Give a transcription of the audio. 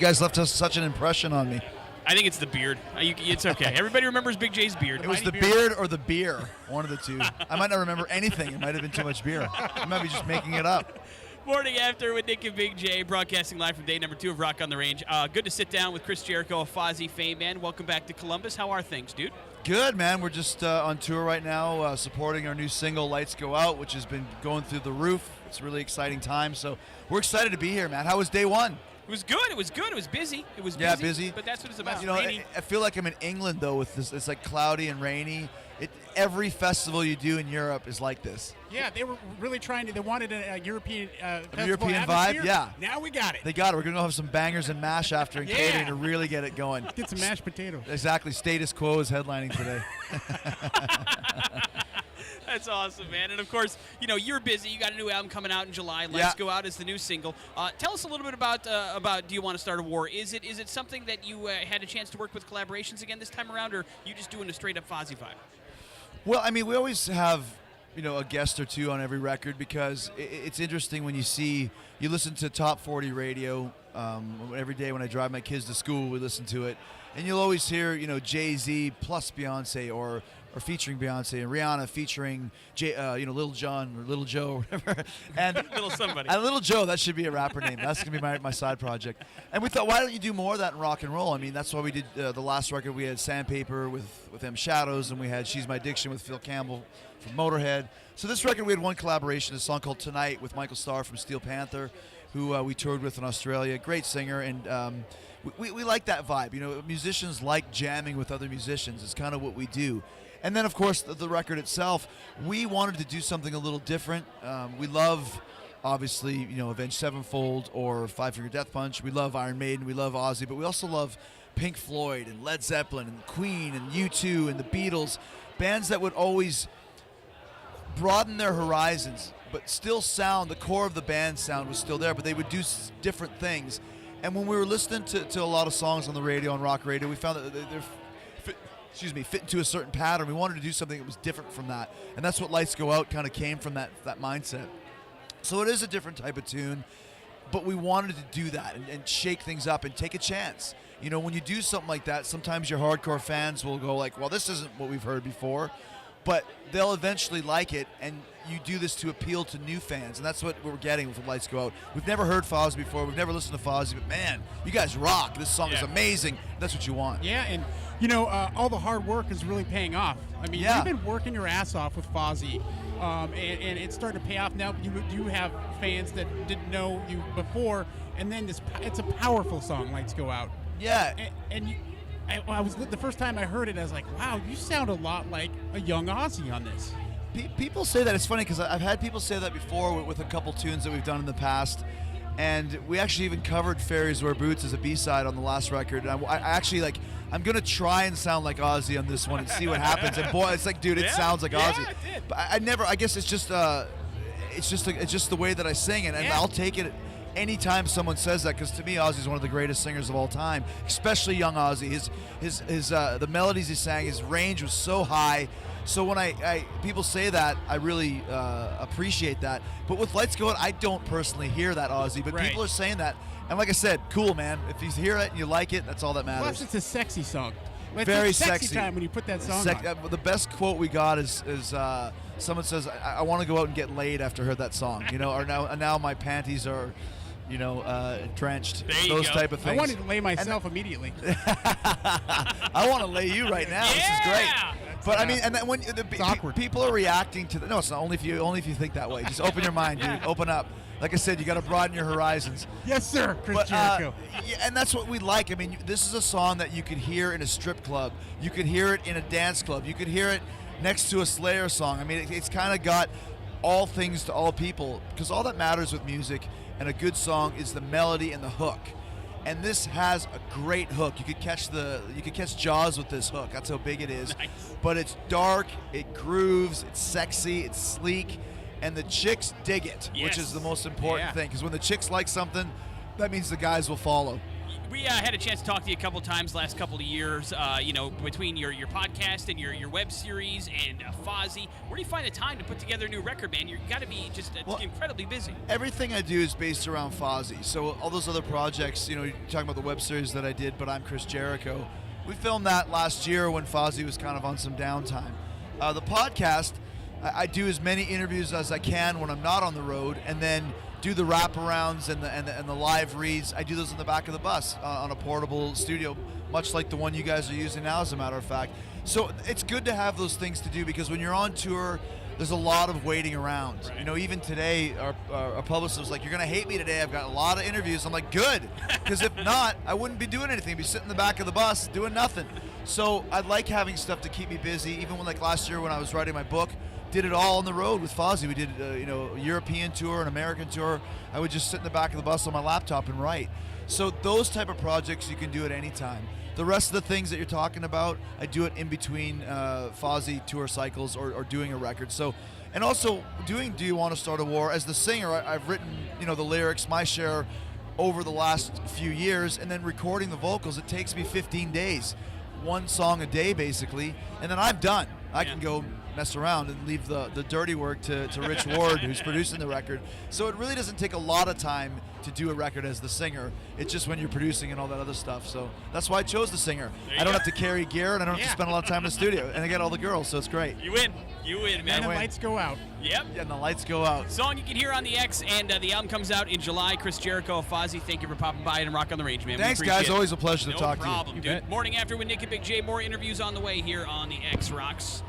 guys left us such an impression on me. I think it's the beard. It's okay. Everybody remembers Big J's beard. It was the beard or the beer, one of the two. I might not remember anything. It might have been too much beer. I might be just making it up. Morning After with Nick and Big J, broadcasting live from day number 2 of Rock on the Range. Good to sit down with Chris Jericho, a Fozzy fame man. Welcome back to Columbus. How are things, dude? Good, man. We're just on tour right now, supporting our new single, Lights Go Out, which has been going through the roof. It's a really exciting time, so we're excited to be here, man. How was day one? It was good. It was good. It was busy. It was busy. Busy. But that's what it's about. You know, I feel like I'm in England, though, with this. It's like cloudy and rainy. Every festival you do in Europe is like this. Yeah, they were really trying to. They wanted a European European vibe. Yeah. Now we got it. They got it. We're going to have some bangers and mash after and catering to really get it going. Get some mashed potatoes. Exactly. Status Quo is headlining today. That's awesome, man. And, of course, you know, you're busy. You got a new album coming out in July. Let's Go Out is the new single. Tell us a little bit about Do You Want to Start a War? Is it something that you had a chance to work with collaborations again this time around, or you just doing a straight-up Fozzy vibe? Well, I mean, we always have, you know, a guest or two on every record because it's interesting when you listen to Top 40 radio every day when I drive my kids to school, we listen to it. And you'll always hear, you know, Jay-Z plus Beyonce or featuring Beyonce and Rihanna featuring Little John or Little Joe or whatever. And Little somebody. And Little Joe, that should be a rapper name. That's going to be my side project. And we thought, why don't you do more of that in rock and roll? I mean, that's why we did the last record. We had Sandpaper with M Shadows, and we had She's My Addiction with Phil Campbell from Motorhead. So this record, we had one collaboration, a song called Tonight with Michael Starr from Steel Panther, who we toured with in Australia. Great singer, and we like that vibe. You know, musicians like jamming with other musicians. It's kind of what we do. And then, of course, the record itself, we wanted to do something a little different. We love, obviously, you know, Avenged Sevenfold or Five Finger Death Punch. We love Iron Maiden. We love Ozzy. But we also love Pink Floyd and Led Zeppelin and Queen and U2 and the Beatles. Bands that would always broaden their horizons, but still the core of the band sound was still there, but they would do different things. And when we were listening to a lot of songs on the radio, on rock radio, we found that they're fit into a certain pattern. We wanted to do something that was different from that. And that's what Lights Go Out kind of came from, that mindset. So it is a different type of tune, but we wanted to do that and shake things up and take a chance. You know, when you do something like that, sometimes your hardcore fans will go like, well, this isn't what we've heard before, but they'll eventually like it, and you do this to appeal to new fans, and that's what we're getting with Lights Go Out. We've never heard Fozzy before. We've never listened to Fozzy, but, man, you guys rock. This song is amazing. That's what you want. Yeah, and, you know, all the hard work is really paying off. I mean, you've been working your ass off with Fozzy, and it's starting to pay off now. You have fans that didn't know you before, and then it's a powerful song, Lights Go Out. Yeah. I was the first time I heard it, I was like, wow, you sound a lot like a young Ozzy on this. People say that. It's funny because I've had people say that before with a couple tunes that we've done in the past. And we actually even covered Fairies Wear Boots as a B-side on the last record. And I actually, I'm going to try and sound like Ozzy on this one and see what happens. And boy, it's like, dude, it sounds like Ozzy. It did. But I guess it's just the way that I sing it. And I'll take it anytime someone says that, because to me, Ozzy's one of the greatest singers of all time, especially young Ozzy. The melodies he sang, his range was so high. So when people say that, I really appreciate that. But with Lights Go Out, I don't personally hear that Ozzy, but people are saying that. And like I said, cool, man. If you hear it and you like it, that's all that matters. Plus, it's a sexy song. Very it's sexy time when you put that song on. The best quote we got is someone says, I want to go out and get laid after I heard that song. You know, or now my panties are, you know, drenched. Those type of things. I wanted to lay myself immediately. I want to lay you right now. This is great. But I mean, and then when people are reacting to no, it's not only if you think that way. Just open your mind, dude. Open up. Like I said, you got to broaden your horizons. Yes, sir, Chris Jericho. And that's what we like. I mean, this is a song that you could hear in a strip club. You could hear it in a dance club. You could hear it next to a Slayer song. I mean, it's kind of got all things to all people, because all that matters with music and a good song is the melody and the hook. And this has a great hook. You could catch Jaws with this hook. That's how big it is. Nice. But it's dark, it grooves, it's sexy, it's sleek, and the chicks dig it, which is the most important thing. Because when the chicks like something, that means the guys will follow. We had a chance to talk to you a couple times last couple of years, between your podcast and your web series and Fozzy. Where do you find the time to put together a new record, man? You've got to be just incredibly busy. Everything I do is based around Fozzy. So all those other projects, you're talking about the web series that I did, But I'm Chris Jericho. We filmed that last year when Fozzy was kind of on some downtime. The podcast, I do as many interviews as I can when I'm not on the road, and then do the wraparounds and the live reads. I do those in the back of the bus on a portable studio, much like the one you guys are using now, as a matter of fact. So it's good to have those things to do, because when you're on tour, there's a lot of waiting around. Right. Even today, our publicist was like, "You're going to hate me today. I've got a lot of interviews." I'm like, good, because if not, I wouldn't be doing anything. I'd be sitting in the back of the bus doing nothing. So I like having stuff to keep me busy. Even when, like last year when I was writing my book, did it all on the road with Fozzy. We did a European tour, an American tour. I would just sit in the back of the bus on my laptop and write. So those type of projects you can do at any time. The rest of the things that you're talking about, I do it in between Fozzy tour cycles or doing a record. So, and also doing Do You Want to Start a War? As the singer, I've written the lyrics, my share, over the last few years, and then recording the vocals. It takes me 15 days, one song a day basically, and then I'm done. I can go mess around and leave the dirty work to Rich Ward, who's producing the record. So it really doesn't take a lot of time to do a record as the singer. It's just when you're producing and all that other stuff. So that's why I chose the singer. I don't have to carry gear, and I don't have to spend a lot of time in the studio, and I get all the girls, so it's great. You win, man. And the lights go out. Yep. Yeah, and the lights go out. Song you can hear on the X, and the album comes out in July. Chris Jericho, Fozzy, thank you for popping by and Rock on the Range, man. Thanks, we appreciate guys. it. Always a pleasure to talk to you. No problem, dude. Morning After with Nick and Big J. More interviews on the way here on the X Rocks.